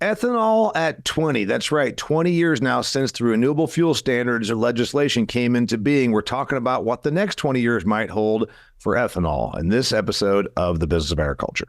Ethanol at 20. That's right. 20 years now since the Renewable Fuels Standards or legislation came into being. We're talking about what the next 20 years might hold for ethanol in this episode of The Business of Agriculture.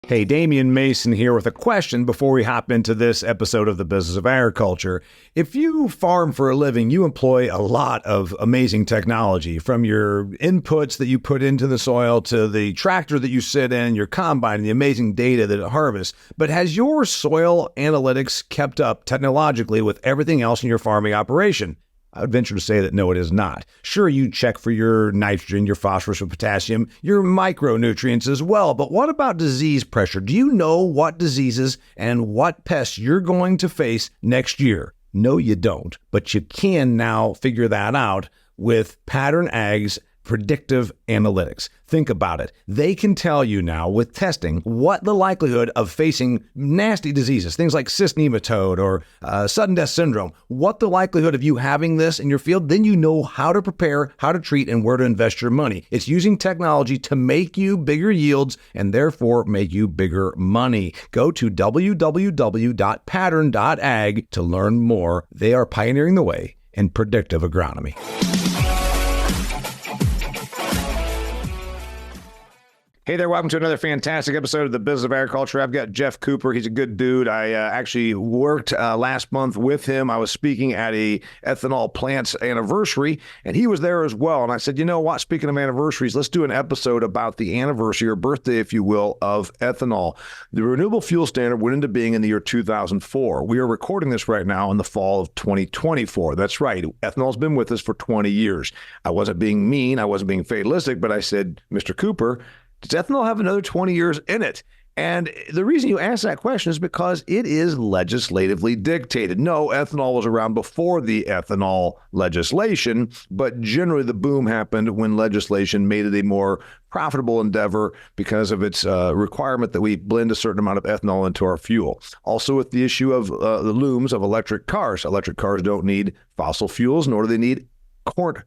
Hey, Damian Mason here with a question before we hop into this episode of The Business of Agriculture. If you farm for a living, you employ a lot of amazing technology, from your inputs that you put into the soil to the tractor that you sit in, your combine, and the amazing data that it harvests. But has your soil analytics kept up technologically with everything else in your farming operation? I would venture to say that no, it is not. Sure, you check for your nitrogen, your phosphorus, and potassium, your micronutrients as well. But what about disease pressure? Do you know what diseases and what pests you're going to face next year? No, you don't. But you can now figure that out with Pattern Ag's predictive analytics. Think about it. They can tell you now with testing what the likelihood of facing nasty diseases, things like cyst nematode or sudden death syndrome, what the likelihood of you having this in your field, then you know how to prepare, how to treat, and where to invest your money. It's using technology to make you bigger yields and therefore make you bigger money. Go to www.pattern.ag to learn more. They are pioneering the way in predictive agronomy. Hey there, welcome to another fantastic episode of The Business of Agriculture. I've got Geoff Cooper. He's a good dude. I actually worked last month with him. I was speaking at a ethanol plant's anniversary, and he was there as well. And I said, you know what, speaking of anniversaries, let's do an episode about the anniversary or birthday, if you will, of ethanol. The Renewable Fuels Standard went into being in the year 2004. We are recording this right now in the fall of 2024. That's right. Ethanol's been with us for 20 years. I wasn't being mean. I wasn't being fatalistic, but I said, Mr. Cooper, does ethanol have another 20 years in it? And the reason you ask that question is because it is legislatively dictated. No, ethanol was around before the ethanol legislation, but generally the boom happened when legislation made it a more profitable endeavor because of its requirement that we blend a certain amount of ethanol into our fuel. Also with the issue of the looms of electric cars. Electric cars don't need fossil fuels, nor do they need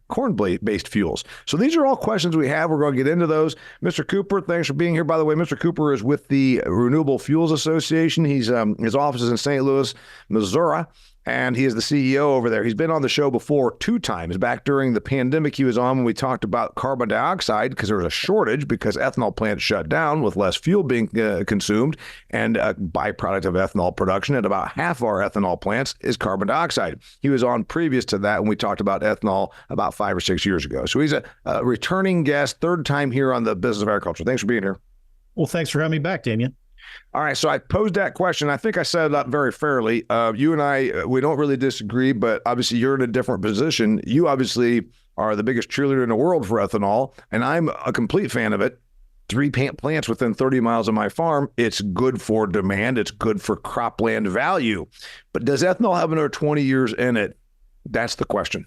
corn-based fuels. So these are all questions we have. We're going to get into those. Mr. Cooper, thanks for being here. By the way, Mr. Cooper is with the Renewable Fuels Association. He's his office is in St. Louis, Missouri, and he is the CEO over there. He's been on the show before 2 times. Back during the pandemic, he was on when we talked about carbon dioxide because there was a shortage because ethanol plants shut down with less fuel being consumed, and a byproduct of ethanol production at about half of our ethanol plants is carbon dioxide. He was on previous to that when we talked about ethanol about 5 or 6 years ago. So he's a returning guest, 3rd time here on the Business of Agriculture. Thanks for being here. Well, thanks for having me back, Damian. All right, so I posed that question. I think I set it up very fairly. You and I, we don't really disagree, but obviously you're in a different position. You obviously are the biggest cheerleader in the world for ethanol, and I'm a complete fan of it. 3 plants within 30 miles of my farm. It's good for demand. It's good for cropland value. But does ethanol have another 20 years in it? That's the question.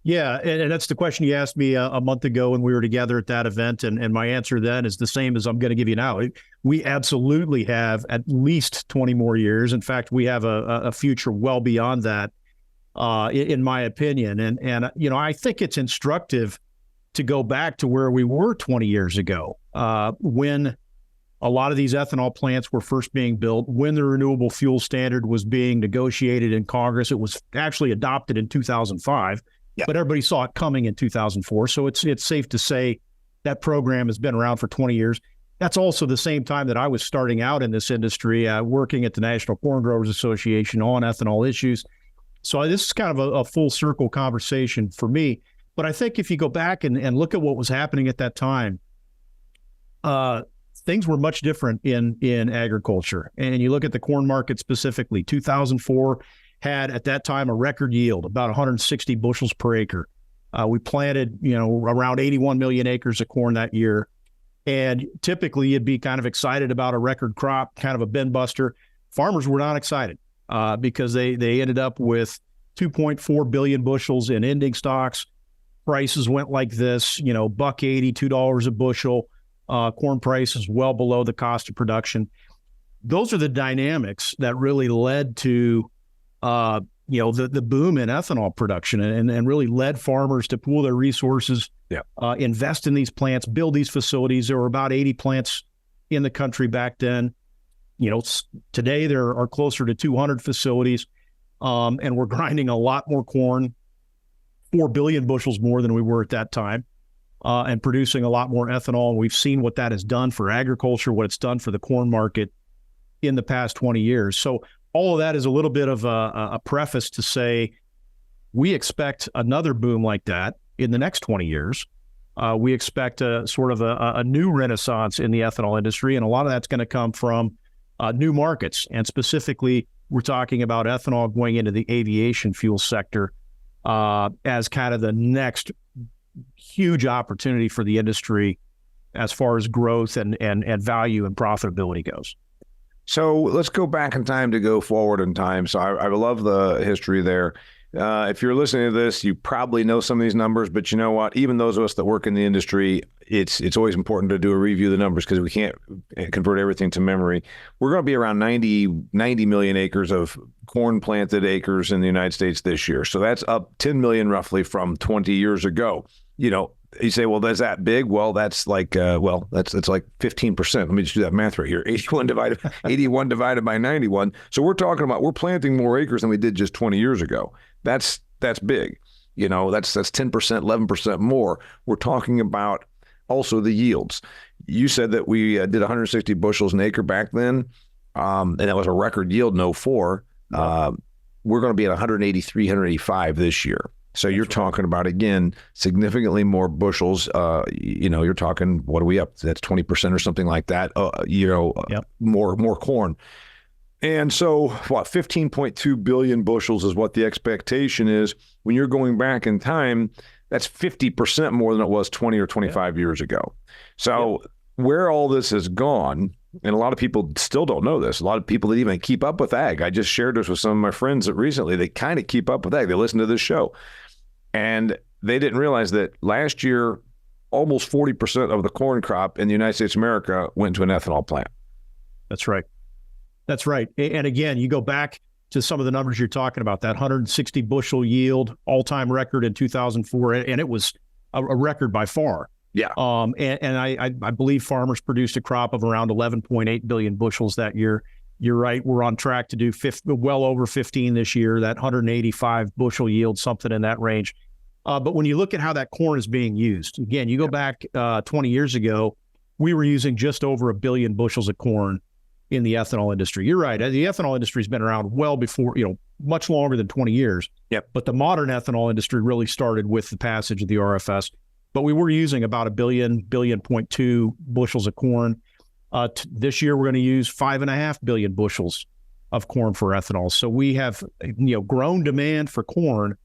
Yeah, and that's the question you asked me a month ago when we were together at that event, and my answer then is the same as I'm going to give you now. We absolutely have at least 20 more years. In fact, we have a future well beyond that, in my opinion. And you know, I think it's instructive to go back to where we were 20 years ago, when a lot of these ethanol plants were first being built, when the Renewable Fuel Standard was being negotiated in Congress. It was actually adopted in 2005. Yeah. But everybody saw it coming in 2004. So it's safe to say that program has been around for 20 years. That's also the same time that I was starting out in this industry, working at the National Corn Growers Association on ethanol issues. So this is kind of a full circle conversation for me. But I think if you go back and look at what was happening at that time, things were much different in agriculture. And you look at the corn market specifically, 2004 had at that time a record yield, about 160 bushels per acre. We planted, around 81 million acres of corn that year. And typically you'd be kind of excited about a record crop, kind of a bin buster. Farmers were not excited because they ended up with 2.4 billion bushels in ending stocks. Prices went like this, $1.80, $2 a bushel. Corn prices well below the cost of production. Those are the dynamics that really led to the boom in ethanol production and really led farmers to pool their resources, invest in these plants, build these facilities. There were about 80 plants in the country back then. Today there are closer to 200 facilities, and we're grinding a lot more corn, 4 billion bushels more than we were at that time, and producing a lot more ethanol. And we've seen what that has done for agriculture, what it's done for the corn market in the past 20 years. So all of that is a little bit of a preface to say we expect another boom like that in the next 20 years. We expect a sort of a new renaissance in the ethanol industry, and a lot of that's going to come from new markets. And specifically, we're talking about ethanol going into the aviation fuel sector as kind of the next huge opportunity for the industry as far as growth and value and profitability goes. So let's go back in time to go forward in time. So I love the history there. If you're listening to this, you probably know some of these numbers, but you know what? Even those of us that work in the industry, it's always important to do a review of the numbers because we can't convert everything to memory. We're going to be around 90 million acres of corn planted acres in the United States this year. So that's up 10 million roughly from 20 years ago. You say, well, is that big? Well, that's like, that's like 15%. Let me just do that math right here. 81 divided by 91. So we're talking about, we're planting more acres than we did just 20 years ago. That's big. That's 10%, 11% more. We're talking about also the yields. You said that we did 160 bushels an acre back then, and that was a record yield in 04. We're going to be at 183, 185 this year. So you're talking about, again, significantly more bushels. You're talking, what are we up? That's 20% or something like that. More corn. And so, 15.2 billion bushels is what the expectation is. When you're going back in time, that's 50% more than it was 20 or 25 years ago. So where all this has gone, and a lot of people still don't know this. A lot of people that even keep up with ag. I just shared this with some of my friends that recently, they kind of keep up with ag. They listen to this show. And they didn't realize that last year, almost 40% of the corn crop in the United States of America went to an ethanol plant. That's right. That's right. And again, you go back to some of the numbers you're talking about, that 160 bushel yield, all-time record in 2004, and it was a record by far. Yeah. And I believe farmers produced a crop of around 11.8 billion bushels that year. You're right. We're on track to do well over 15 this year, that 185 bushel yield, something in that range. But when you look at how that corn is being used, again, you go back 20 years ago, we were using just over 1 billion bushels of corn in the ethanol industry. You're right. The ethanol industry has been around well before, much longer than 20 years. Yep. But the modern ethanol industry really started with the passage of the RFS. But we were using about 1.2 billion bushels of corn. This year, we're going to use 5.5 billion bushels of corn for ethanol. So we have, grown demand for corn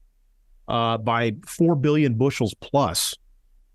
by 4 billion bushels plus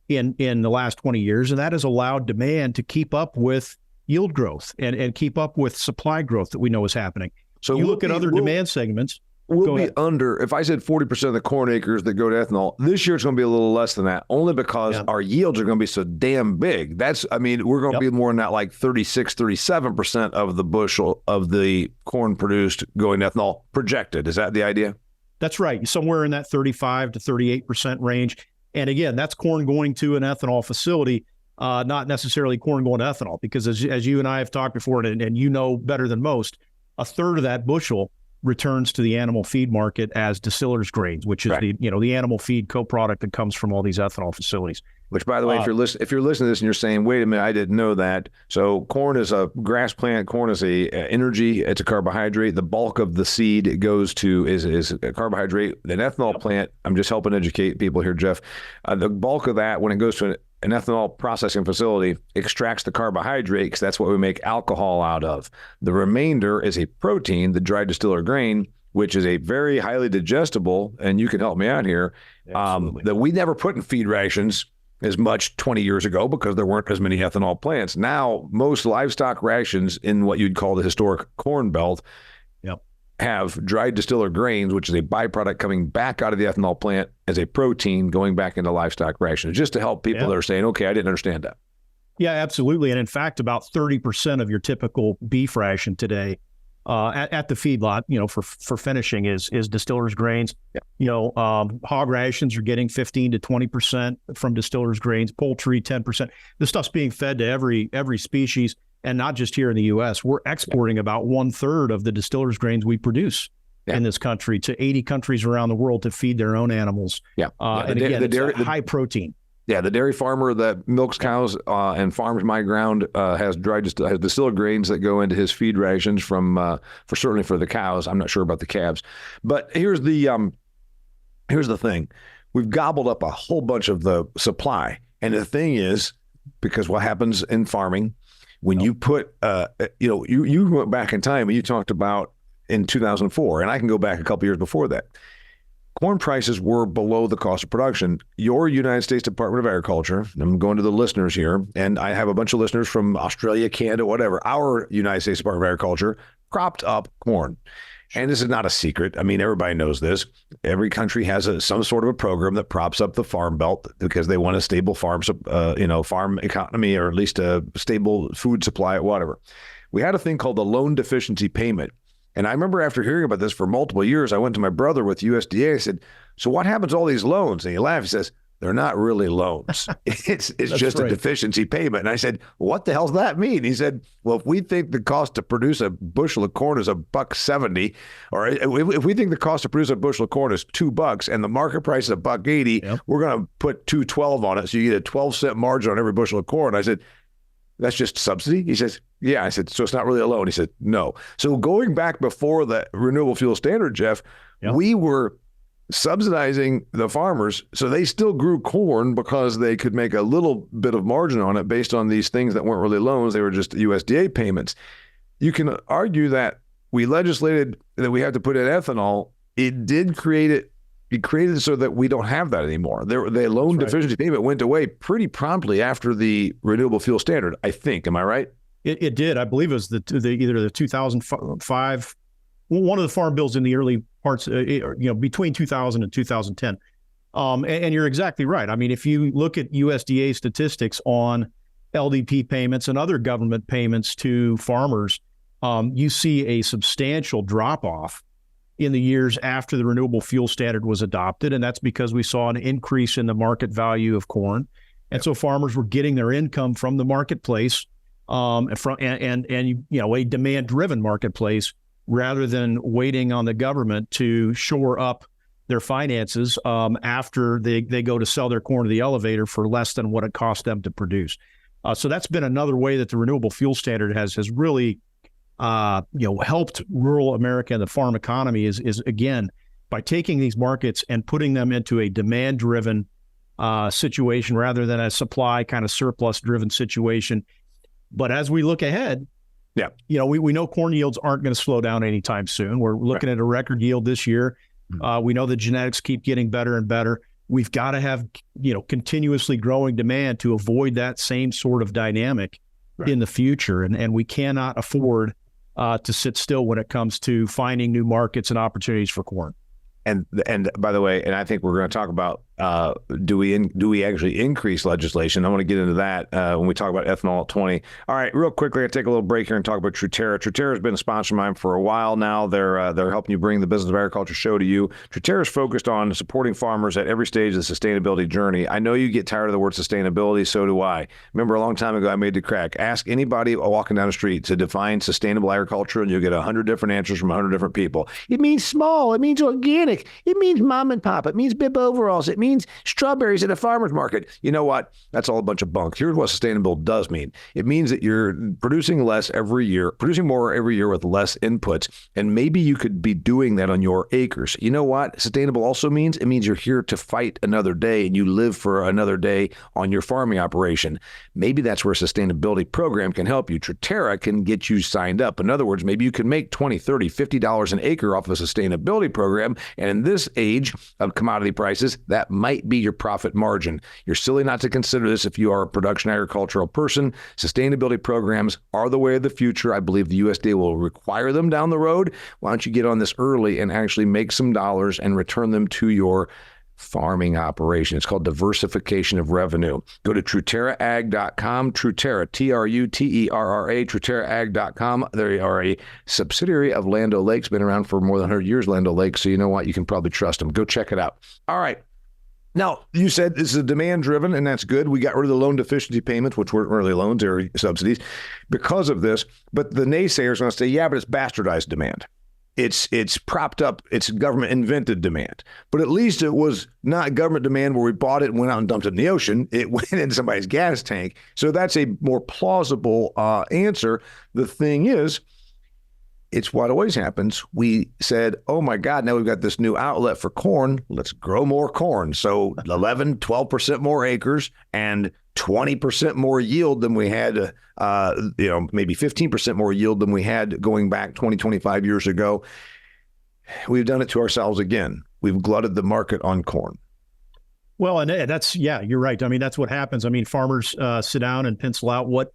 in the last 20 years. And that has allowed demand to keep up with yield growth and keep up with supply growth that we know is happening. So you look at other demand segments. We'll be under, if I said 40% of the corn acres that go to ethanol, this year it's going to be a little less than that, only because our yields are going to be so damn big. We're going to be more than that, like 36, 37% of the bushel of the corn produced going to ethanol projected. Is that the idea? That's right. Somewhere in that 35 to 38% range. And again, that's corn going to an ethanol facility, not necessarily corn going to ethanol, because as you and I have talked before, and you know better than most, a third of that bushel returns to the animal feed market as distillers grains, which is the animal feed co-product that comes from all these ethanol facilities. Which, by the way, if you're listening to this and you're saying, "Wait a minute, I didn't know that." So, corn is a grass plant. Corn is a energy. It's a carbohydrate. The bulk of the seed it goes to is a carbohydrate. An ethanol plant. I'm just helping educate people here, Geoff. The bulk of that, when it goes to an ethanol processing facility, extracts the carbohydrate because that's what we make alcohol out of. The remainder is a protein, the dried distiller grain, which is a very highly digestible, and you can help me out here, that we never put in feed rations as much 20 years ago because there weren't as many ethanol plants. Now, most livestock rations in what you'd call the historic corn belt have dried distiller grains, which is a byproduct coming back out of the ethanol plant as a protein going back into livestock rations, just to help people that are saying, okay, I didn't understand that. Yeah, absolutely. And in fact, about 30% of your typical beef ration today at the feedlot, for finishing is distillers grains. Hog rations are getting 15 to 20% from distillers grains, poultry 10%. This stuff's being fed to every species. And not just here in the U.S., we're exporting about 1/3 of the distillers grains we produce in this country to 80 countries around the world to feed their own animals. And again, it's high protein. Yeah, the dairy farmer that milks cows and farms my ground has distilled grains that go into his feed rations certainly for the cows. I'm not sure about the calves, but here's the thing: we've gobbled up a whole bunch of the supply, and the thing is, because what happens in farming when you put, you went back in time and you talked about in 2004, and I can go back a couple years before that. Corn prices were below the cost of production. Your United States Department of Agriculture, I'm going to the listeners here, and I have a bunch of listeners from Australia, Canada, whatever. Our United States Department of Agriculture cropped up corn. And this is not a secret. I mean, everybody knows this. Every country has some sort of a program that props up the farm belt because they want a stable farm economy, or at least a stable food supply, whatever. We had a thing called the loan deficiency payment. And I remember after hearing about this for multiple years, I went to my brother with USDA. I said, so what happens to all these loans? And he laughed. He says, they're not really loans. It's just a deficiency payment. And I said, what the hell does that mean? He said, well, if we think the cost to produce a bushel of corn is $1.70, or if we think the cost to produce a bushel of corn is $2 and the market price is $1.80, we're going to put $2.12 on it. So you get a 12-cent margin on every bushel of corn. I said, that's just subsidy? He says, yeah. I said, so it's not really a loan? He said, no. So going back before the Renewable Fuels Standard, Geoff, we were subsidizing the farmers, so they still grew corn because they could make a little bit of margin on it based on these things that weren't really loans. They were just USDA payments. You can argue that we legislated that we have to put in ethanol. It did create it. It created it so that we don't have that anymore. The loan deficiency payment went away pretty promptly after the Renewable Fuel Standard, I think. Am I right? It did. I believe it was either the 2005, one of the farm bills in the early parts, between 2000 and 2010. And you're exactly right. I mean, if you look at USDA statistics on LDP payments and other government payments to farmers, you see a substantial drop-off in the years after the Renewable Fuel Standard was adopted. And that's because we saw an increase in the market value of corn. And so farmers were getting their income from the marketplace, a demand-driven marketplace, rather than waiting on the government to shore up their finances after they go to sell their corn to the elevator for less than what it cost them to produce. So that's been another way that the Renewable Fuel Standard has really helped rural America and the farm economy is again, by taking these markets and putting them into a demand-driven situation rather than a supply kind of surplus-driven situation. But as we look ahead, we know corn yields aren't going to slow down anytime soon. We're looking at a record yield this year. We know the genetics keep getting better and better. We've got to have, continuously growing demand to avoid that same sort of dynamic in the future. And we cannot afford to sit still when it comes to finding new markets and opportunities for corn. And by the way, and I think we're going to talk about do we actually increase legislation? I want to get into that when we talk about ethanol at 20. All right, real quickly, I take a little break here and talk about Truterra. Truterra has been a sponsor of mine for a while now. They're helping you bring the Business of Agriculture show to you. Truterra is focused on supporting farmers at every stage of the sustainability journey. I know you get tired of the word sustainability, so do I. Remember a long time ago, I made the crack. Ask anybody walking down the street to define sustainable agriculture, and you'll get 100 different answers from 100 different people. It means small. It means organic. It means mom and pop. It means bib overalls. It means strawberries at a farmer's market. You know what? That's all a bunch of bunk. Here's what sustainable does mean. It means that you're producing more every year with less inputs. And maybe you could be doing that on your acres. You know what sustainable also means? It means you're here to fight another day and you live for another day on your farming operation. Maybe that's where a sustainability program can help you. Truterra can get you signed up. In other words, maybe you can make $20, $30, $50 an acre off of a sustainability program. And in this age of commodity prices, that might be your profit margin. You're silly not to consider this if you are a production agricultural person. Sustainability programs are the way of the future. I believe the USDA will require them down the road. Why don't you get on this early and actually make some dollars and return them to your farming operation? It's called diversification of revenue. Go to TruterraAg.com, Truterra, Truterra, TruterraAg.com. They are a subsidiary of Land O'Lakes, been around for more than 100 years, Land O'Lakes, so you know what? You can probably trust them. Go check it out. All right. Now, you said this is demand driven, and that's good. We got rid of the loan deficiency payments, which weren't really loans, they were subsidies because of this. But the naysayers are going to say, yeah, but it's bastardized demand. It's propped up. It's government invented demand. But at least it was not government demand where we bought it and went out and dumped it in the ocean. It went into somebody's gas tank. So that's a more plausible answer. The thing is, it's what always happens. We said, oh my God, now we've got this new outlet for corn. Let's grow more corn. So 11, 12% more acres and 20% more yield than we had, maybe 15% more yield than we had going back 20, 25 years ago. We've done it to ourselves again. We've glutted the market on corn. Well, and that's, yeah, you're right. I mean, that's what happens. I mean, farmers sit down and pencil out what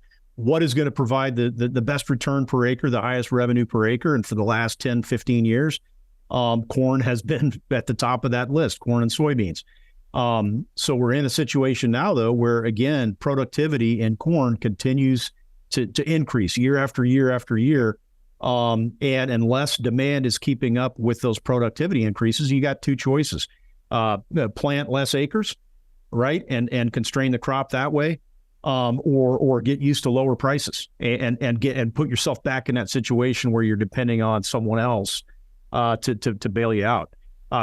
is going to provide the best return per acre, the highest revenue per acre. And for the last 10, 15 years, corn has been at the top of that list, corn and soybeans. So we're in a situation now, though, where, again, productivity in corn continues to increase year after year after year. And unless demand is keeping up with those productivity increases, you got two choices. Plant less acres, right, and constrain the crop that way. Or get used to lower prices and put yourself back in that situation where you're depending on someone else to bail you out.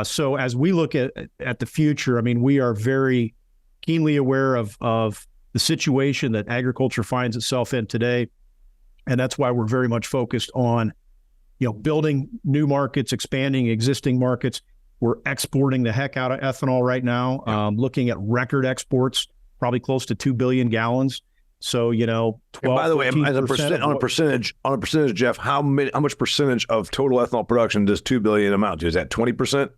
So as we look at the future, I mean, we are very keenly aware of the situation that agriculture finds itself in today, and that's why we're very much focused on, building new markets, expanding existing markets. We're exporting the heck out of ethanol right now, looking at record exports. Probably close to 2 billion gallons. So, 12, and by the way, as on a percentage, Geoff, how much percentage of total ethanol production does 2 billion amount to? Is that 20%?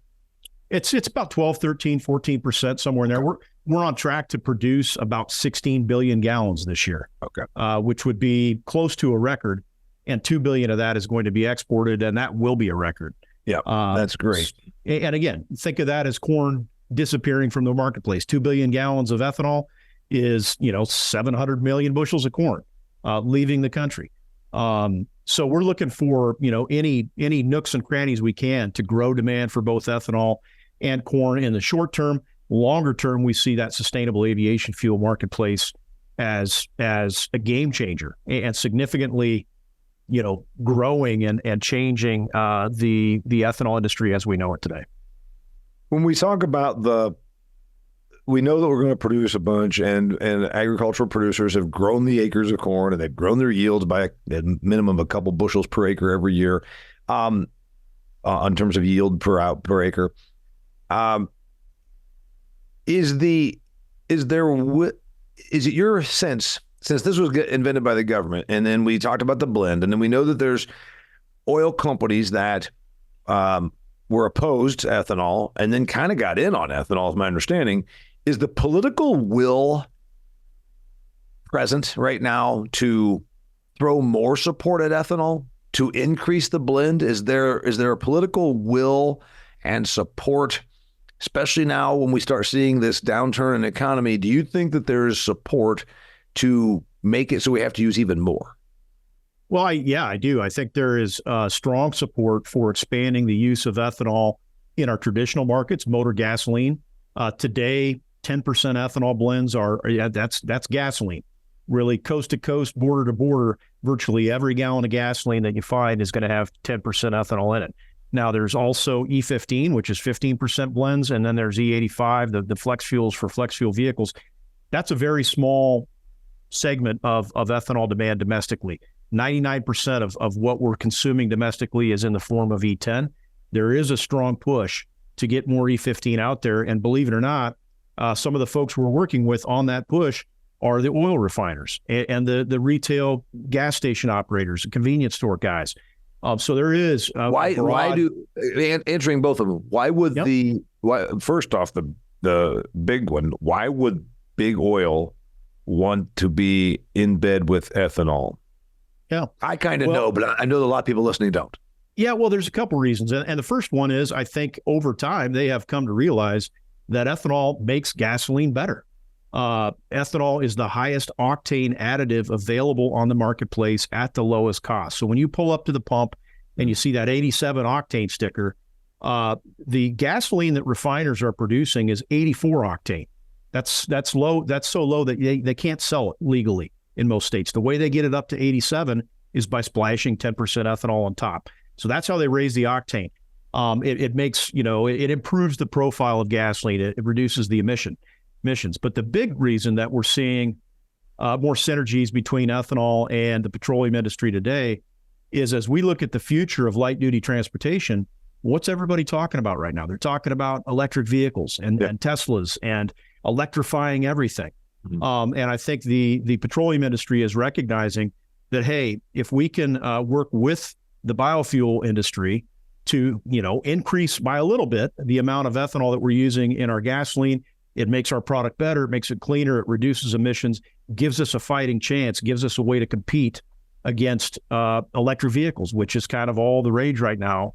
It's about 12, 13, 14%, somewhere in there. We're on track to produce about 16 billion gallons this year. Okay. Which would be close to a record. And 2 billion of that is going to be exported, and that will be a record. Yeah, that's great. And again, think of that as corn disappearing from the marketplace. 2 billion gallons of ethanol is, 700 million bushels of corn leaving the country. So we're looking for, any nooks and crannies we can to grow demand for both ethanol and corn in the short term. Longer term, we see that sustainable aviation fuel marketplace as a game changer and significantly, growing and changing the ethanol industry as we know it today. When we talk about we know that we're going to produce a bunch, and agricultural producers have grown the acres of corn, and they've grown their yields by a minimum of a couple bushels per acre every year, in terms of yield per acre. Is it your sense, since this was invented by the government, and then we talked about the blend, and then we know that there's oil companies that were opposed to ethanol and then kind of got in on ethanol, is my understanding. Is the political will present right now to throw more support at ethanol, to increase the blend? Is there a political will and support, especially now when we start seeing this downturn in the economy? Do you think that there is support to make it so we have to use even more? Well, I do. I think there is strong support for expanding the use of ethanol in our traditional markets, motor gasoline. Today, 10% ethanol blends that's gasoline. Really, coast to coast, border to border, virtually every gallon of gasoline that you find is going to have 10% ethanol in it. Now, there's also E15, which is 15% blends, and then there's E85, the flex fuels for flex fuel vehicles. That's a very small segment of ethanol demand domestically. 99% of what we're consuming domestically is in the form of E10. There is a strong push to get more E15 out there. And believe it or not, some of the folks we're working with on that push are the oil refiners and the retail gas station operators and convenience store guys. So there is answering both of them, why would first off, the big one, why would big oil want to be in bed with ethanol? Yeah, I kind of know, but I know that a lot of people listening don't. Yeah, well, there's a couple reasons. And the first one is, I think over time, they have come to realize that ethanol makes gasoline better. Ethanol is the highest octane additive available on the marketplace at the lowest cost. So when you pull up to the pump and you see that 87 octane sticker, The gasoline that refiners are producing is 84 octane. That's low. That's so low that they can't sell it legally in most states. The way they get it up to 87 is by splashing 10% ethanol on top. So that's how they raise the octane. It makes, it improves the profile of gasoline. It reduces the emissions. But the big reason that we're seeing more synergies between ethanol and the petroleum industry today is, as we look at the future of light duty transportation, what's everybody talking about right now? They're talking about electric vehicles and Teslas and electrifying everything. Mm-hmm. And I think the petroleum industry is recognizing that, hey, if we can work with the biofuel industry to, increase by a little bit the amount of ethanol that we're using in our gasoline, it makes our product better, it makes it cleaner, it reduces emissions, gives us a fighting chance, gives us a way to compete against electric vehicles, which is kind of all the rage right now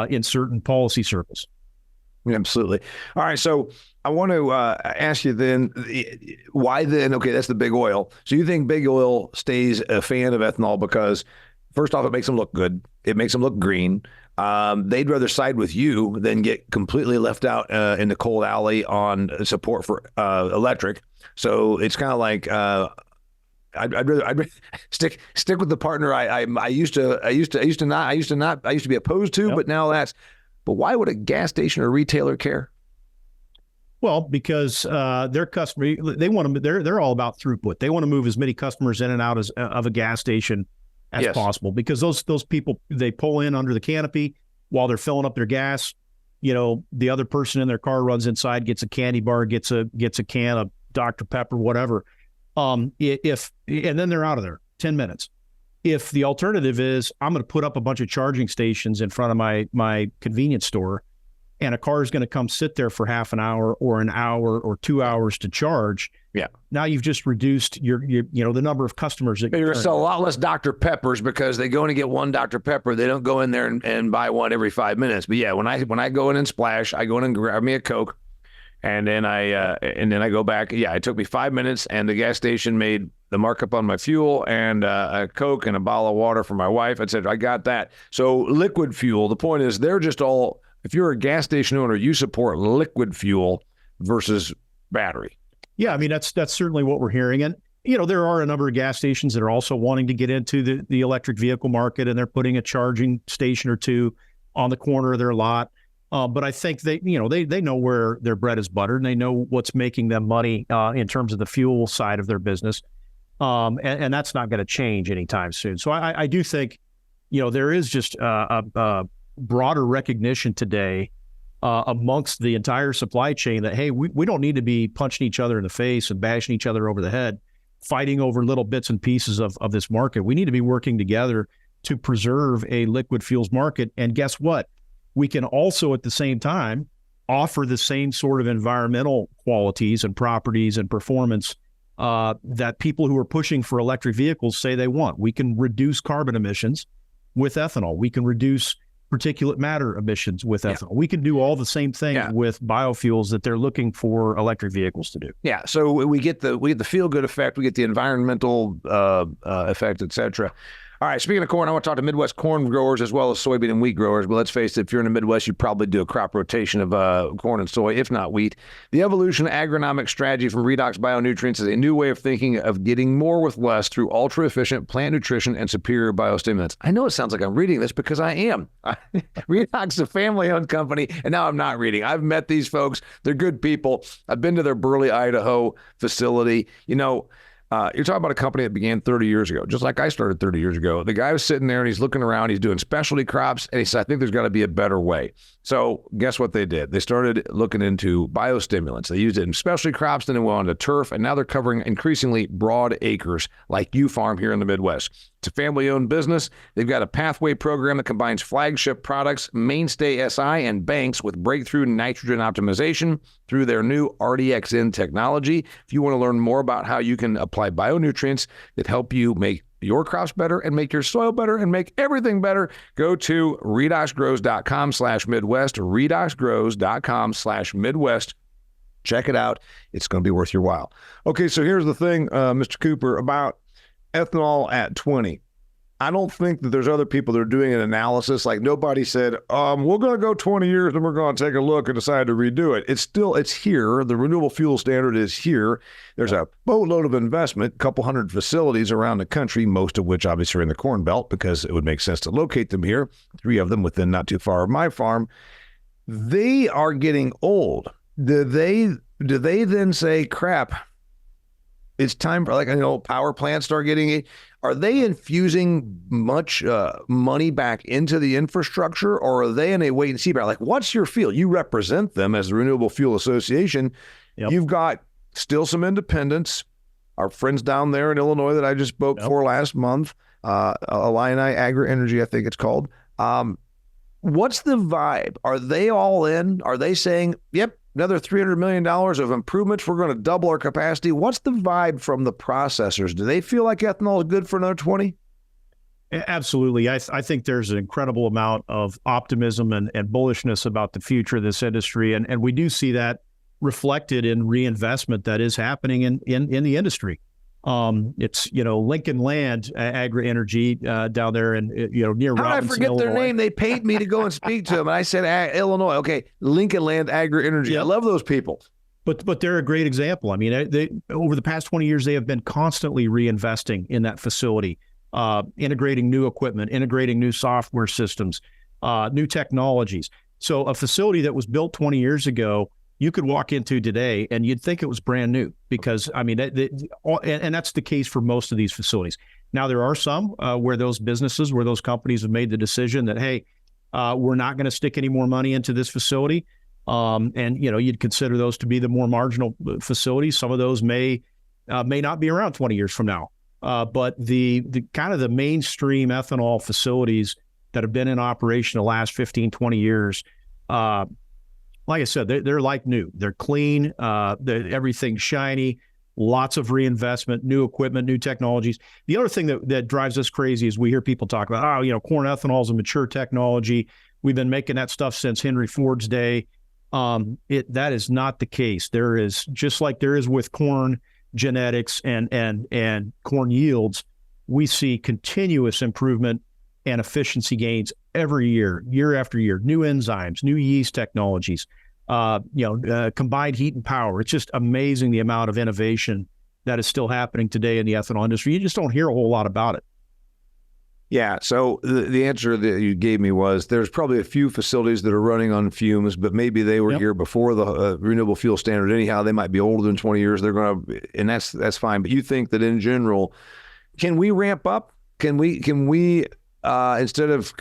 in certain policy circles. Absolutely. All right. So I want to ask you then, why then? Okay, that's the big oil. So you think big oil stays a fan of ethanol because, first off, it makes them look good. It makes them look green. They'd rather side with you than get completely left out in the cold alley on support for electric. So it's kind of like I'd rather stick with the partner I used to be opposed to, but now that's. But why would a gas station or retailer care? Well, because their customer, they want to. They're all about throughput. They want to move as many customers in and out of a gas station as possible. Because those people, they pull in under the canopy while they're filling up their gas. The other person in their car runs inside, gets a candy bar, gets a can of Dr. Pepper, whatever. And then they're out of there 10 minutes. If the alternative is I'm going to put up a bunch of charging stations in front of my convenience store, and a car is going to come sit there for half an hour or an hour or 2 hours to charge. Yeah. Now you've just reduced your the number of customers that you're going to sell a lot less Dr. Peppers because they go in and get one Dr. Pepper. They don't go in there and buy one every 5 minutes. But yeah, when I go in and splash, I go in and grab me a Coke, and then I go back. Yeah, it took me 5 minutes, and the gas station made the markup on my fuel and a Coke and a bottle of water for my wife. I said, I got that. So liquid fuel, the point is they're just all, if you're a gas station owner, you support liquid fuel versus battery. Yeah, I mean, that's certainly what we're hearing. And, there are a number of gas stations that are also wanting to get into the electric vehicle market, and they're putting a charging station or two on the corner of their lot. But I think they know where their bread is buttered, and they know what's making them money in terms of the fuel side of their business. And that's not going to change anytime soon. So I do think, there is just a broader recognition today amongst the entire supply chain that, hey, we don't need to be punching each other in the face and bashing each other over the head, fighting over little bits and pieces of this market. We need to be working together to preserve a liquid fuels market. And guess what? We can also at the same time offer the same sort of environmental qualities and properties and performance that people who are pushing for electric vehicles say they want. We can reduce carbon emissions with ethanol. We can reduce particulate matter emissions with ethanol. We can do all the same thing with biofuels that they're looking for electric vehicles to do. Yeah. So we get the feel-good effect, we get the environmental effect, et cetera. All right, speaking of corn, I want to talk to Midwest corn growers as well as soybean and wheat growers. But let's face it, if you're in the Midwest, you probably do a crop rotation of corn and soy, if not wheat. The Evolution Agronomic Strategy from Redox Bionutrients is a new way of thinking of getting more with less through ultra-efficient plant nutrition and superior biostimulants. I know it sounds like I'm reading this because I am. Redox is a family-owned company, and now I'm not reading. I've met these folks. They're good people. I've been to their Burley, Idaho facility. You're talking about a company that began 30 years ago, just like I started 30 years ago. The guy was sitting there and he's looking around, he's doing specialty crops, and he said, I think there's got to be a better way. So guess what they did? They started looking into biostimulants. They used it in specialty crops, then they went on to turf, and now they're covering increasingly broad acres like you farm here in the Midwest. It's a family-owned business. They've got a pathway program that combines flagship products, Mainstay SI, and Banks with breakthrough nitrogen optimization through their new RDXN technology. If you want to learn more about how you can apply bionutrients that help you make your crops better and make your soil better and make everything better, go to redoxgrows.com/Midwest, redoxgrows.com/Midwest. Check it out. It's going to be worth your while. Okay, so here's the thing, Mr. Cooper, about ethanol at 20. I don't think that there's other people that are doing an analysis. Like nobody said, we're going to go 20 years and we're going to take a look and decide to redo it. It's here. The Renewable Fuel Standard is here. There's a boatload of investment, a couple hundred facilities around the country, most of which obviously are in the Corn Belt because it would make sense to locate them here. 3 of them within not too far of my farm. They are getting old. Do they then say, crap, it's time for power plants start getting it? Are they infusing much money back into the infrastructure, or are they in a wait and see? Like, what's your feel? You represent them as the Renewable Fuel Association. Yep. You've got still some independents. Our friends down there in Illinois that I just spoke for last month, Illini Agri Energy, I think it's called. What's the vibe? Are they all in? Are they saying, yep, another $300 million of improvements, we're going to double our capacity? What's the vibe from the processors? Do they feel like ethanol is good for another 20? Absolutely. I think there's an incredible amount of optimism and bullishness about the future of this industry. And we do see that reflected in reinvestment that is happening in the industry. It's, Lincoln Land Agri Energy down there and, near Robinson, I forget Illinois. their name? They paid me to go and speak to them. And I said, Illinois. Okay. Lincoln Land Agri Energy. I love those people. But they're a great example. I mean, they over the past 20 years, they have been constantly reinvesting in that facility, integrating new equipment, integrating new software systems, new technologies. So a facility that was built 20 years ago, you could walk into today and you'd think it was brand new because, I mean, and that's the case for most of these facilities. Now, there are some where those companies have made the decision that, hey, we're not going to stick any more money into this facility. And, you'd consider those to be the more marginal facilities. Some of those may not be around 20 years from now. But the kind of the mainstream ethanol facilities that have been in operation the last 15, 20 years, like I said, they're like new. They're clean. Everything's shiny. Lots of reinvestment, new equipment, new technologies. The other thing that drives us crazy is we hear people talk about, corn ethanol is a mature technology. We've been making that stuff since Henry Ford's day. That is not the case. There is, just like there is with corn genetics and corn yields, we see continuous improvement and efficiency gains every year, year after year. New enzymes, new yeast technologies, combined heat and power. It's just amazing the amount of innovation that is still happening today in the ethanol industry. You just don't hear a whole lot about it. Yeah. So the answer that you gave me was there's probably a few facilities that are running on fumes, but maybe they were here before the Renewable Fuel Standard. Anyhow, they might be older than 20 years. They're going to, and that's fine. But you think that in general, can we ramp up? Can we instead of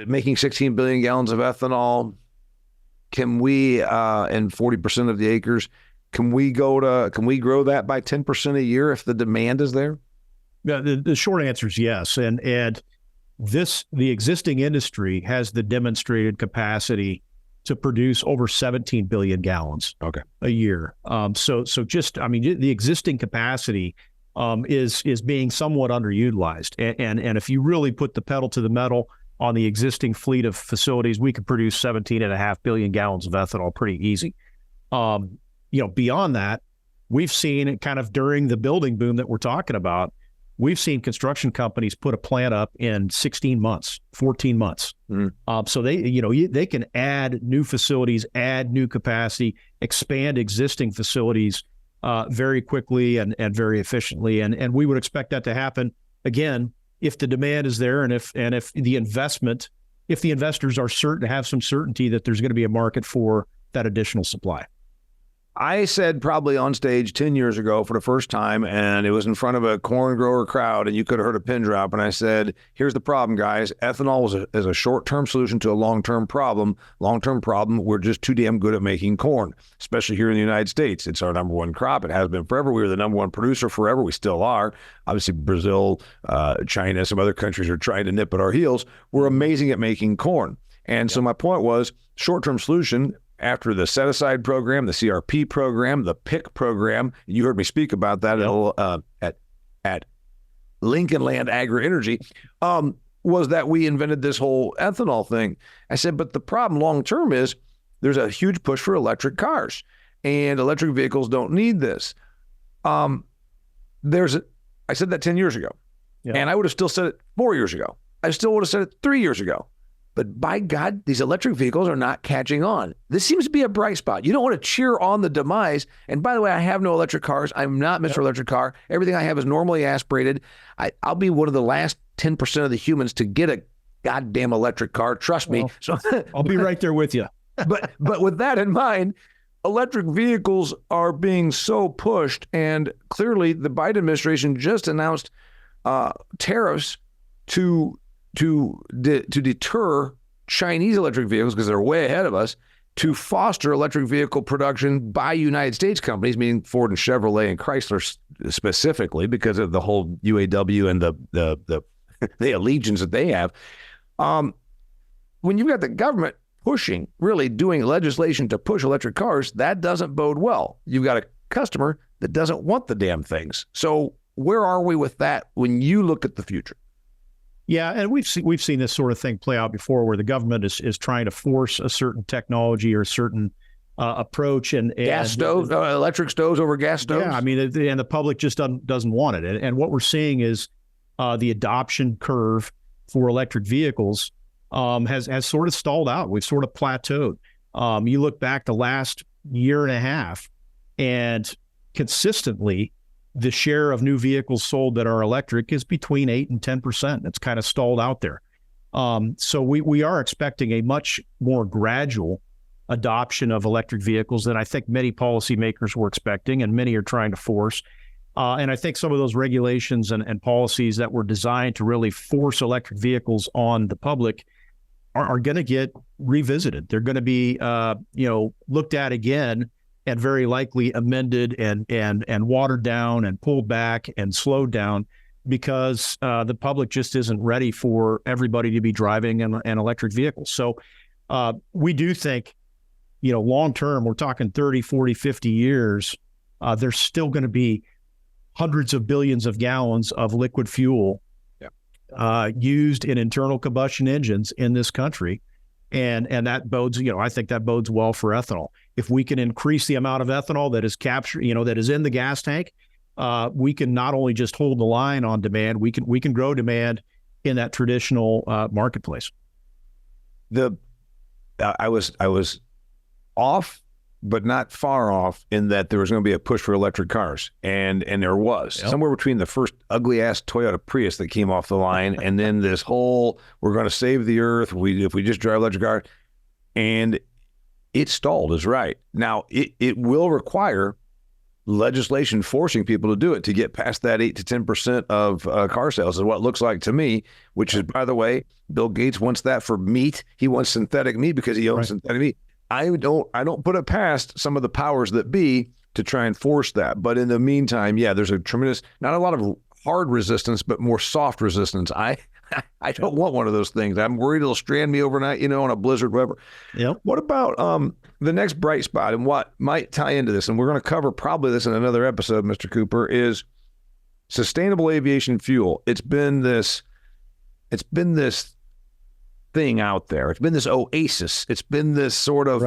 making 16 billion gallons of ethanol, can we, and 40% of the acres, can we grow that by 10% a year if the demand is there? Yeah, the short answer is yes. And the existing industry has the demonstrated capacity to produce over 17 billion gallons a year. The existing capacity is being somewhat underutilized. And if you really put the pedal to the metal on the existing fleet of facilities, we could produce 17.5 billion gallons of ethanol pretty easy. Beyond that, we've seen it kind of during the building boom that we're talking about. We've seen construction companies put a plant up in 16 months, 14 months. So they can add new facilities, add new capacity, expand existing facilities very quickly and very efficiently. And we would expect that to happen again if the demand is there and if the investors are certain to have some certainty that there's going to be a market for that additional supply. I said probably on stage 10 years ago for the first time, and it was in front of a corn grower crowd, and you could have heard a pin drop. And I said, here's the problem, guys. Ethanol is a short-term solution to a long-term problem. Long-term problem, we're just too damn good at making corn, especially here in the United States. It's our number one crop. It has been forever. We were the number one producer forever. We still are. Obviously, Brazil, China, some other countries are trying to nip at our heels. We're amazing at making corn. And so my point was, short-term solution, after the set-aside program, the CRP program, the PIC program, you heard me speak about that at Lincoln Land Agri Energy, was that we invented this whole ethanol thing. I said, but the problem long-term is there's a huge push for electric cars, and electric vehicles don't need this. I said that 10 years ago. Yeah. And I would have still said it 4 years ago. I still would have said it 3 years ago. But by God, these electric vehicles are not catching on. This seems to be a bright spot. You don't want to cheer on the demise. And by the way, I have no electric cars. I'm not Mr. Electric Car. Everything I have is normally aspirated. I'll be one of the last 10% of the humans to get a goddamn electric car. Trust me. So I'll be right there with you. but with that in mind, electric vehicles are being so pushed, and clearly the Biden administration just announced tariffs to deter Chinese electric vehicles because they're way ahead of us, to foster electric vehicle production by United States companies, meaning Ford and Chevrolet and Chrysler specifically, because of the whole UAW and the allegiance that they have. When you've got the government pushing, really doing legislation to push electric cars, that doesn't bode well. You've got a customer that doesn't want the damn things. So where are we with that when you look at the future? Yeah, and we've seen this sort of thing play out before, where the government is trying to force a certain technology or a certain approach, and gas stoves, electric stoves over gas stoves. Yeah, I mean, and the public just doesn't want it. And what we're seeing is the adoption curve for electric vehicles has sort of stalled out. We've sort of plateaued. You look back the last year and a half, and consistently, the share of new vehicles sold that are electric is between 8 and 10%. It's kind of stalled out there. So we are expecting a much more gradual adoption of electric vehicles than I think many policymakers were expecting, and many are trying to force. And I think some of those regulations and policies that were designed to really force electric vehicles on the public are going to get revisited. They're going to be looked at again, and very likely amended and watered down and pulled back and slowed down, because the public just isn't ready for everybody to be driving an electric vehicle. So we do think, long term, we're talking 30, 40, 50 years, there's still going to be hundreds of billions of gallons of liquid fuel used in internal combustion engines in this country. And that bodes, I think that bodes well for ethanol. If we can increase the amount of ethanol that is captured, that is in the gas tank, we can not only just hold the line on demand, we can grow demand in that traditional marketplace. I was off, but not far off, in that there was going to be a push for electric cars, and there was somewhere between the first ugly ass Toyota Prius that came off the line, and then this whole we're going to save the earth if we just drive electric cars, and it stalled. Is right. Now it will require legislation forcing people to do it to get past that 8 to 10% of car sales, is what it looks like to me. Which is, by the way, Bill Gates wants that for meat. He wants synthetic meat because he owns synthetic meat. I don't put it past some of the powers that be to try and force that. But in the meantime, there's a tremendous, not a lot of hard resistance, but more soft resistance. I don't want one of those things. I'm worried it'll strand me overnight, on a blizzard, whatever. Yep. What about the next bright spot, and what might tie into this, and we're going to cover probably this in another episode, Mr. Cooper, is sustainable aviation fuel. It's been this thing out there. It's been this oasis. It's been this sort of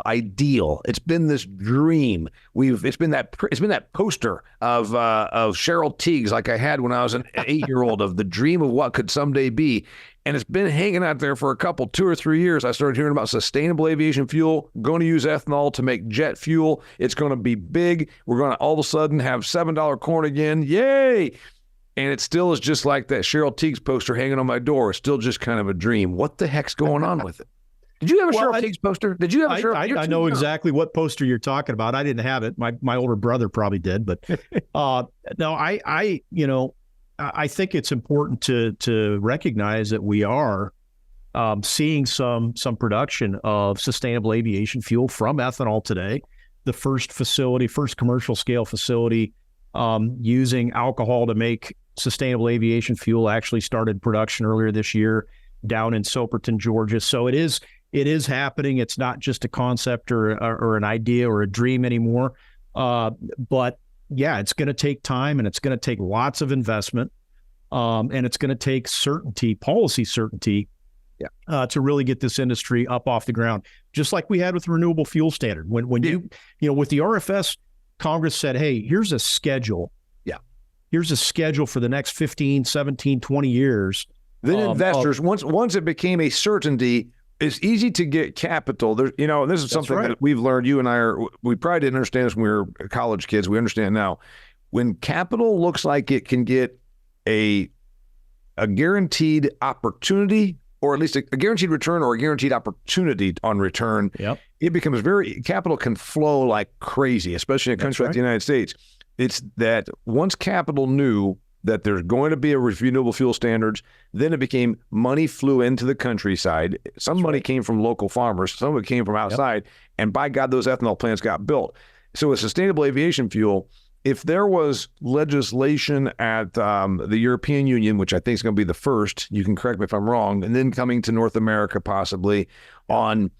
ideal. It's been this dream. It's been that poster of Cheryl Tiegs, like I had when I was an 8-year-old, of the dream of what could someday be. And it's been hanging out there for a couple, 2 or 3 years. I started hearing about sustainable aviation fuel, going to use ethanol to make jet fuel. It's going to be big. We're going to all of a sudden have $7 corn again. Yay! And it still is just like that Cheryl Tiegs poster hanging on my door. It's still just kind of a dream. What the heck's going on with it? Did you have a Cheryl Tiegs poster? Did you have a Cheryl? I know exactly what poster you're talking about. I didn't have it. My older brother probably did, but no, I think it's important to recognize that we are seeing some production of sustainable aviation fuel from ethanol today. The first commercial scale facility using alcohol to make sustainable aviation fuel actually started production earlier this year down in Soperton, Georgia. So it is happening. It's not just a concept or an idea or a dream anymore. But yeah, it's going to take time, and it's going to take lots of investment. And it's going to take policy certainty, to really get this industry up off the ground, just like we had with the Renewable Fuels Standard. When with the RFS, Congress said, hey, here's a schedule. here's a schedule for the next 15, 17, 20 years. Then investors, once it became a certainty, it's easy to get capital. There, and this is something that we've learned. You and I we probably didn't understand this when we were college kids. We understand now. When capital looks like it can get a guaranteed opportunity, or at least a guaranteed return or a guaranteed opportunity on return, it becomes capital can flow like crazy, especially in a country like the United States. It's that once capital knew that there's going to be a renewable fuel standards, then it became money flew into the countryside. Some money came from local farmers, some of it came from outside, and by God, those ethanol plants got built. So with sustainable aviation fuel, if there was legislation at the European Union, which I think is going to be the first, you can correct me if I'm wrong, and then coming to North America possibly, on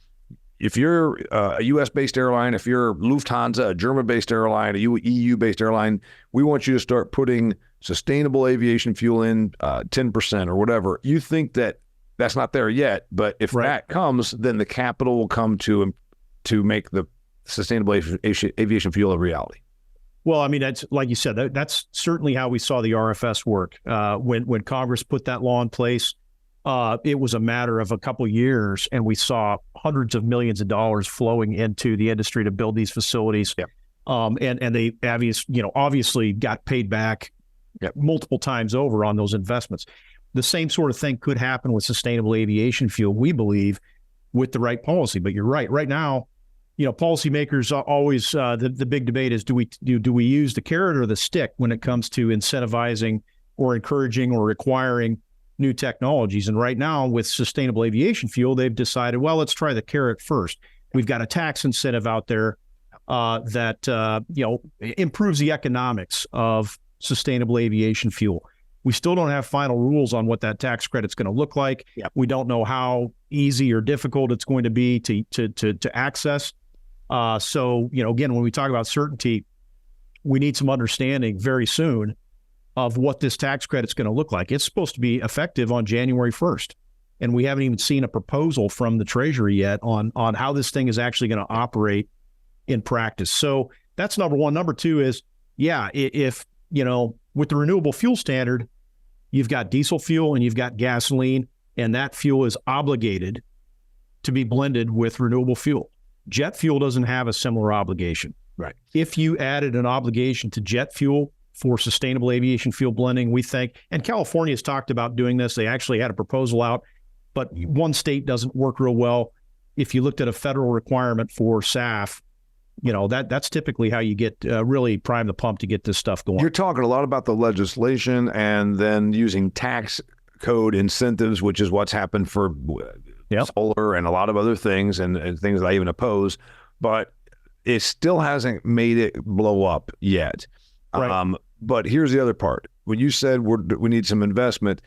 if you're a U.S.-based airline, if you're Lufthansa, a German-based airline, a EU-based airline, we want you to start putting sustainable aviation fuel in 10% or whatever. You think that that's not there yet, but if that comes, then the capital will come to make the sustainable aviation fuel a reality. Well, I mean, that's like you said, that's certainly how we saw the RFS work. When Congress put that law in place, it was a matter of a couple of years, and we saw hundreds of millions of dollars flowing into the industry to build these facilities. And they obviously got paid back multiple times over on those investments. The same sort of thing could happen with sustainable aviation fuel, we believe, with the right policy. But you're right. Right now, policymakers always the big debate is do we use the carrot or the stick when it comes to incentivizing or encouraging or requiring new technologies? And right now with sustainable aviation fuel, they've decided, well, let's try the carrot first. We've got a tax incentive out there that improves the economics of sustainable aviation fuel. We still don't have final rules on what that tax credit's going to look like. We don't know how easy or difficult it's going to be to access. So, again, when we talk about certainty, we need some understanding very soon of what this tax credit's going to look like. It's supposed to be effective on January 1st, and we haven't even seen a proposal from the Treasury yet on how this thing is actually going to operate in practice. So that's number one. Number two is, if with the Renewable Fuel Standard, you've got diesel fuel and you've got gasoline, and that fuel is obligated to be blended with renewable fuel. Jet fuel doesn't have a similar obligation. Right. If you added an obligation to jet fuel for sustainable aviation fuel blending, we think, and California has talked about doing this. They actually had a proposal out, but one state doesn't work real well. If you looked at a federal requirement for SAF, that's typically how you get really prime the pump to get this stuff going. You're talking a lot about the legislation and then using tax code incentives, which is what's happened for solar and a lot of other things and things that I even oppose, but it still hasn't made it blow up yet. Right. But here's the other part. When you said we need some investment,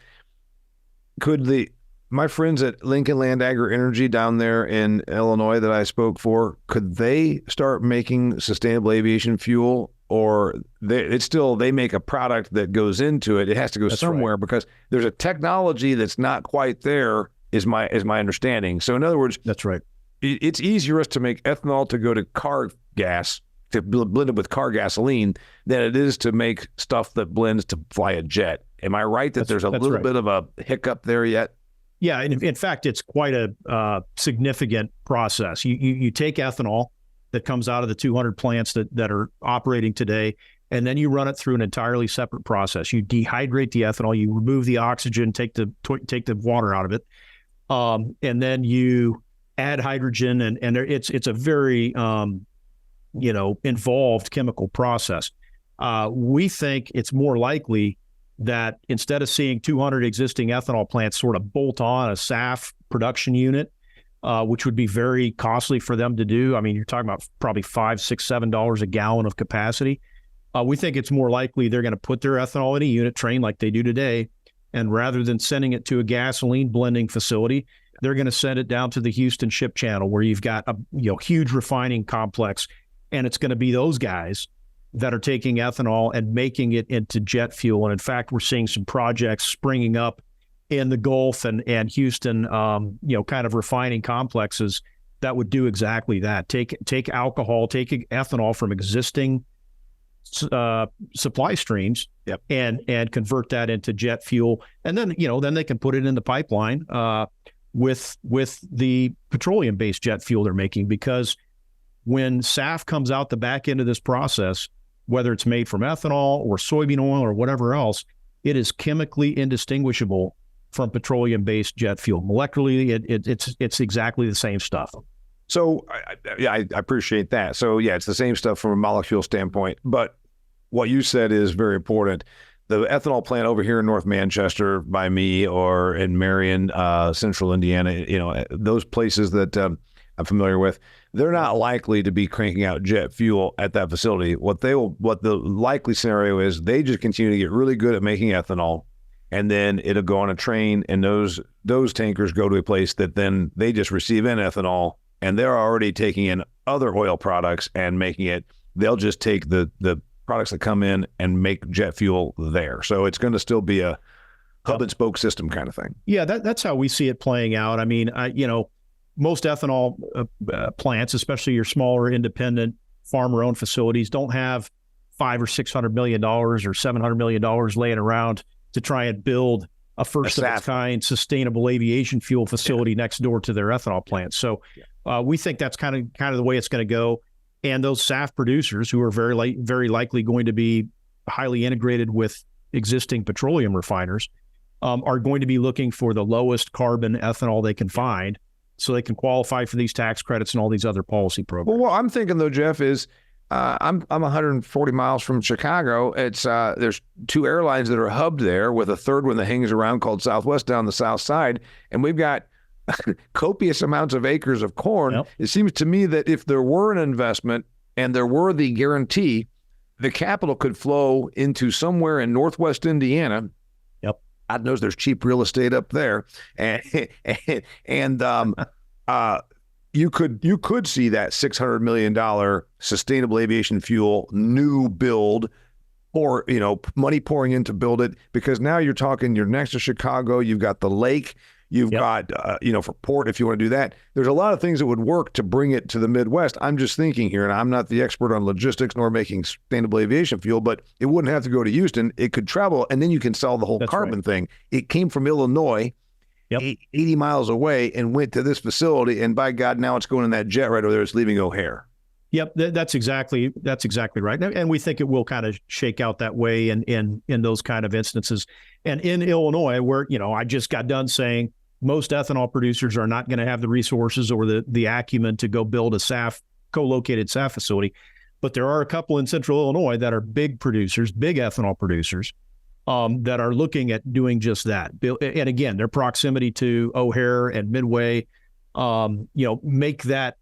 could my friends at Lincoln Land Agri Energy down there in Illinois that I spoke for, could they start making sustainable aviation fuel? Or they make a product that goes into it. It has to go somewhere because there's a technology that's not quite there, is my understanding. So in other words, that's right. It's easier to make ethanol to go to car gas, to blend it with car gasoline, than it is to make stuff that blends to fly a jet. Am I right that there's a little bit of a hiccup there yet? Yeah, and in fact, it's quite a significant process. You take ethanol that comes out of the 200 plants that are operating today, and then you run it through an entirely separate process. You dehydrate the ethanol, you remove the oxygen, take the water out of it, and then you add hydrogen, and it's a very involved chemical process. We think it's more likely that instead of seeing 200 existing ethanol plants sort of bolt on a SAF production unit, which would be very costly for them to do. I mean, you're talking about probably $5, $6, $7 a gallon of capacity. We think it's more likely they're going to put their ethanol in a unit train like they do today, and rather than sending it to a gasoline blending facility, they're going to send it down to the Houston ship channel where you've got a huge refining complex, and it's going to be those guys that are taking ethanol and making it into jet fuel. And in fact, we're seeing some projects springing up in the Gulf and Houston, kind of refining complexes that would do exactly that. Take alcohol, take ethanol from existing supply streams Yep. and convert that into jet fuel. And then, then they can put it in the pipeline with the petroleum-based jet fuel they're making, because when SAF comes out the back end of this process, whether it's made from ethanol or soybean oil or whatever else, it is chemically indistinguishable from petroleum-based jet fuel. Molecularly, it's exactly the same stuff. So I appreciate that. So yeah, it's the same stuff from a molecule standpoint. But what you said is very important. The ethanol plant over here in North Manchester by me, or in Marion, Central Indiana, those places that I'm familiar with, they're not likely to be cranking out jet fuel at that facility. What the likely scenario is, they just continue to get really good at making ethanol, and then it'll go on a train, and those tankers go to a place that then they just receive in ethanol, and they're already taking in other oil products and making it. They'll just take the products that come in and make jet fuel there. So it's going to still be a hub and spoke system kind of thing. Yeah, that's how we see it playing out. I mean, most ethanol plants, especially your smaller independent farmer-owned facilities, don't have $500 or $600 million or $700 million laying around to try and build a first of its kind sustainable aviation fuel facility next door to their ethanol plant. So we think that's kind of the way it's going to go. And those SAF producers, who are very likely going to be highly integrated with existing petroleum refiners, are going to be looking for the lowest carbon ethanol they can find, so they can qualify for these tax credits and all these other policy programs. Well, what I'm thinking though, Geoff, is I'm 140 miles from Chicago. It's there's two airlines that are hubbed there, with a third one that hangs around called Southwest down the south side, and we've got copious amounts of acres of corn. Yep. It seems to me that if there were an investment and there were the guarantee, the capital could flow into somewhere in Northwest Indiana. Yep. God knows there's cheap real estate up there, and you could see that $600 million sustainable aviation fuel new build, or money pouring in to build it, because now you're next to Chicago, you've got the lake. You've got, for port, if you want to do that. There's a lot of things that would work to bring it to the Midwest. I'm just thinking here, and I'm not the expert on logistics nor making sustainable aviation fuel, but it wouldn't have to go to Houston. It could travel, and then you can sell the whole carbon thing. It came from Illinois, 80 miles away, and went to this facility, and by God, now it's going in that jet right over there. It's leaving O'Hare. Yep, that's exactly right. And we think it will kind of shake out that way in those kind of instances. And in Illinois, where, I just got done saying most ethanol producers are not going to have the resources or the acumen to go build a co-located SAF facility. But there are a couple in central Illinois that are big ethanol producers, that are looking at doing just that. And again, their proximity to O'Hare and Midway, make that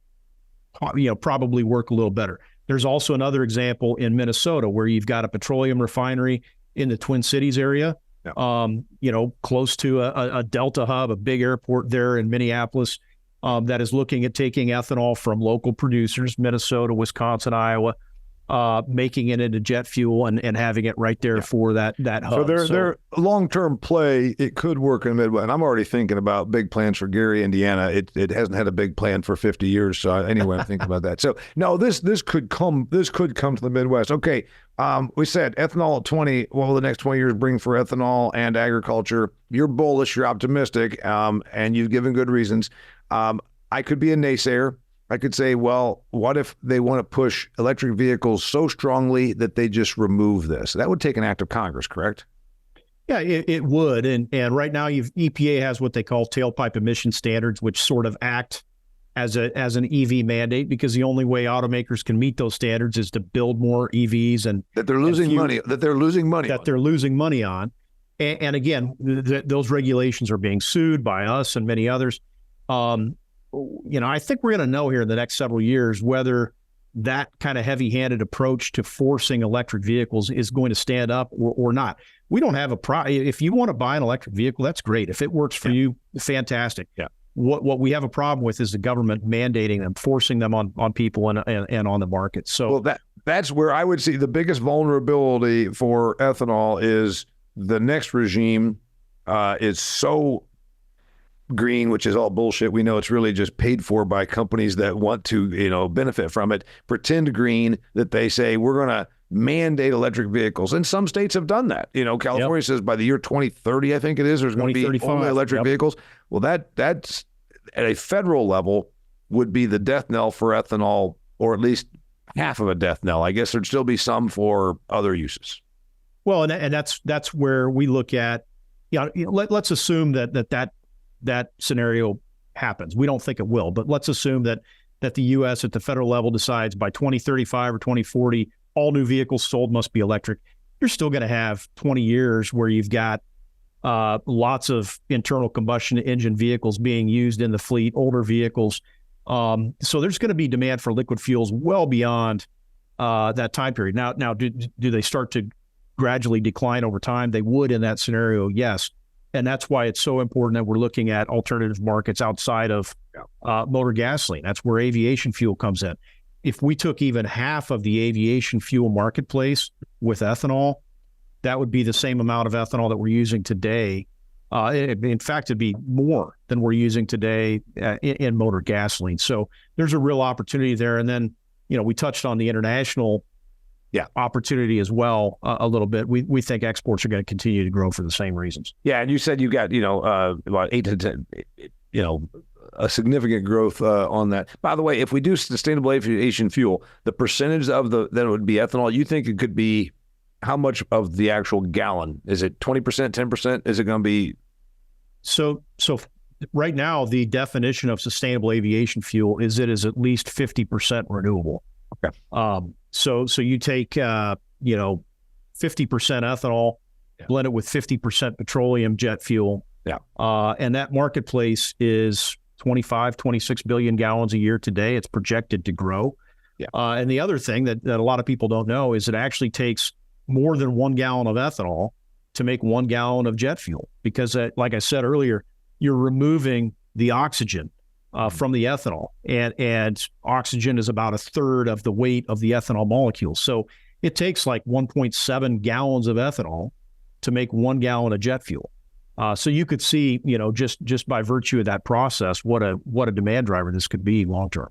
probably work a little better. There's also another example in Minnesota, where you've got a petroleum refinery in the Twin Cities area, close to a Delta hub, a big airport there in Minneapolis, that is looking at taking ethanol from local producers, Minnesota, Wisconsin, Iowa, making it into jet fuel and having it right there for that hub. So they're long-term play. It could work in the Midwest. And I'm already thinking about big plans for Gary, Indiana. It hasn't had a big plan for 50 years. So anyway, I'm thinking about that. So no, this could come to the Midwest. Okay. We said ethanol at 20. What will the next 20 years bring for ethanol and agriculture? You're bullish, you're optimistic, and you've given good reasons. I could be a naysayer. I could say, well, what if they want to push electric vehicles so strongly that they just remove this? That would take an act of Congress, correct? Yeah, it would. And right now, EPA has what they call tailpipe emission standards, which sort of act as an EV mandate, because the only way automakers can meet those standards is to build more EVs and that they're losing money on. And again, those regulations are being sued by us and many others. I think we're going to know here in the next several years whether that kind of heavy-handed approach to forcing electric vehicles is going to stand up or not. We don't have if you want to buy an electric vehicle, that's great. If it works for you, fantastic. Yeah. What we have a problem with is the government mandating them, forcing them on people and on the market. So that's where I would see the biggest vulnerability for ethanol is the next regime is so green, which is all bullshit. We know it's really just paid for by companies that want to, benefit from it. Pretend green, that they say we're going to mandate electric vehicles. And some states have done that. California says by the year 2030, I think it is, there's going to be only electric vehicles. Well, that's at a federal level would be the death knell for ethanol, or at least half of a death knell. I guess there'd still be some for other uses. Well, and that's where we look at, let's assume that scenario happens. We don't think it will, but let's assume that the U.S. at the federal level decides by 2035 or 2040, all new vehicles sold must be electric. You're still going to have 20 years where you've got lots of internal combustion engine vehicles being used in the fleet, older vehicles. So there's going to be demand for liquid fuels well beyond that time period. Now, do they start to gradually decline over time? They would in that scenario, yes. And that's why it's so important that we're looking at alternative markets outside of motor gasoline. That's where aviation fuel comes in. If we took even half of the aviation fuel marketplace with ethanol, that would be the same amount of ethanol that we're using today. In fact, it'd be more than we're using today in motor gasoline. So there's a real opportunity there. And then, we touched on the international opportunity as well a little bit. We think exports are going to continue to grow for the same reasons. Yeah, and you said you got about 8 to 10, a significant growth on that. By the way, if we do sustainable aviation fuel, the percentage of then it would be ethanol. You think it could be how much of the actual gallon? Is it 20%, 10%? Is it going to be? So right now, the definition of sustainable aviation fuel is it is at least 50% renewable. Okay. So you take 50% ethanol, blend it with 50% petroleum jet fuel. Yeah. And that marketplace is 26 billion gallons a year today. It's projected to grow. Yeah. And the other thing that a lot of people don't know is it actually takes more than 1 gallon of ethanol to make 1 gallon of jet fuel, because like I said earlier, you're removing the oxygen from the ethanol, and oxygen is about a third of the weight of the ethanol molecule. So it takes like 1.7 gallons of ethanol to make 1 gallon of jet fuel. So you could see, just by virtue of that process, what a demand driver this could be long term.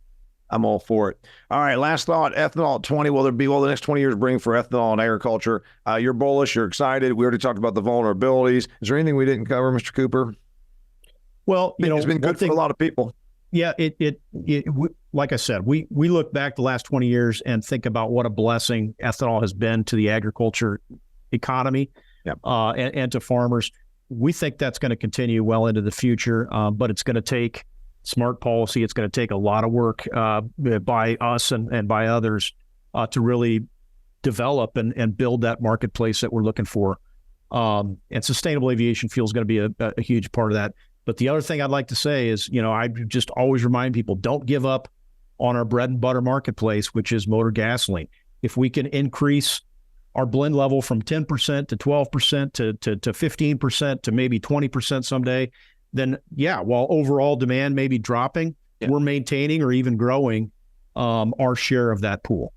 I'm all for it. All right, last thought, ethanol at 20. Will the next 20 years bring for ethanol and agriculture? You're bullish, you're excited. We already talked about the vulnerabilities. Is there anything we didn't cover, Mr. Cooper? Well, it's been good for a lot of people. Yeah, like I said, we look back the last 20 years and think about what a blessing ethanol has been to the agriculture economy and to farmers. We think that's going to continue well into the future, but it's going to take smart policy. It's going to take a lot of work by us and by others to really develop and build that marketplace that we're looking for. And sustainable aviation fuel is going to be a huge part of that. But the other thing I'd like to say is, I just always remind people, don't give up on our bread and butter marketplace, which is motor gasoline. If we can increase our blend level from 10% to 12% to 15% to maybe 20% someday, then while overall demand may be dropping, we're maintaining or even growing our share of that pool.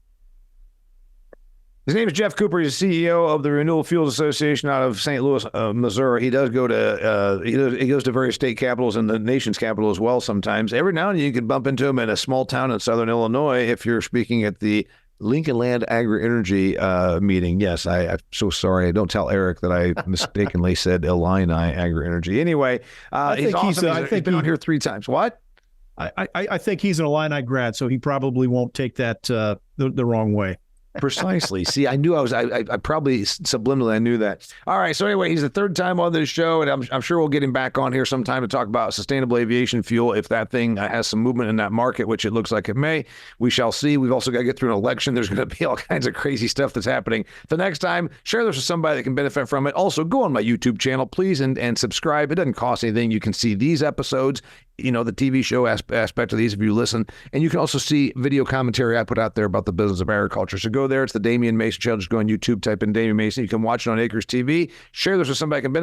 His name is Geoff Cooper. He's CEO of the Renewable Fuels Association out of St. Louis, Missouri. He does go to he goes to various state capitals and the nation's capital as well sometimes. Every now and then you can bump into him in a small town in southern Illinois if you're speaking at the Lincoln Land Agri-Energy meeting. Yes, I'm so sorry. Don't tell Eric that I mistakenly said Illini Agri-Energy. Anyway, he's awesome. He's been on here 3 times. What? I think he's an Illini grad, so he probably won't take that the wrong way. Precisely. See, I knew I probably subliminally I knew that. All right. So anyway, he's the 3rd time on this show, and I'm sure we'll get him back on here sometime to talk about sustainable aviation fuel. If that thing has some movement in that market, which it looks like it may, we shall see. We've also got to get through an election. There's going to be all kinds of crazy stuff that's happening. The next time, share this with somebody that can benefit from it. Also, go on my YouTube channel, please, and subscribe. It doesn't cost anything. You can see these episodes, the TV show aspect of these if you listen. And you can also see video commentary I put out there about the business of agriculture. So go there. It's the Damian Mason channel. Just go on YouTube, type in Damian Mason. You can watch it on Acres TV. Share this with somebody who can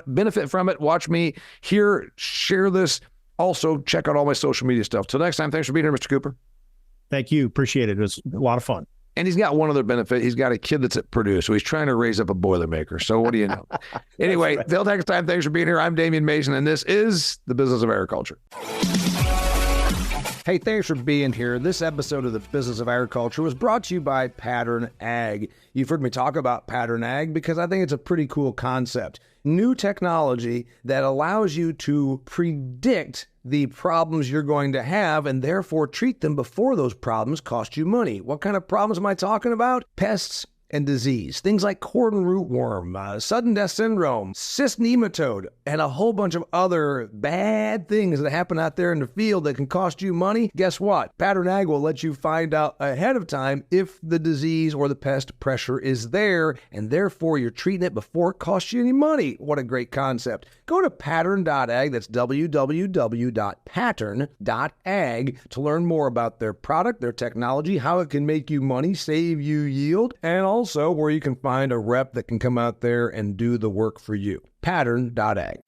benefit from it. Watch me here. Share this. Also, check out all my social media stuff. Till next time, thanks for being here, Mr. Cooper. Thank you. Appreciate it. It was a lot of fun. And he's got one other benefit. He's got a kid that's at Purdue, so he's trying to raise up a Boilermaker. So what do you know? Anyway, right. Till next time, thanks for being here. I'm Damian Mason, and this is the Business of Agriculture. Hey, thanks for being here. This episode of the Business of Agriculture was brought to you by Pattern Ag. You've heard me talk about Pattern Ag because I think it's a pretty cool concept. New technology that allows you to predict the problems you're going to have and therefore treat them before those problems cost you money. What kind of problems am I talking about? Pests and disease. Things like cordon rootworm, sudden death syndrome, cyst nematode, and a whole bunch of other bad things that happen out there in the field that can cost you money. Guess what? Pattern Ag will let you find out ahead of time if the disease or the pest pressure is there, and therefore you're treating it before it costs you any money. What a great concept. Go to pattern.ag, that's www.pattern.ag, to learn more about their product, their technology, how it can make you money, save you yield, and also where you can find a rep that can come out there and do the work for you. Pattern.ag.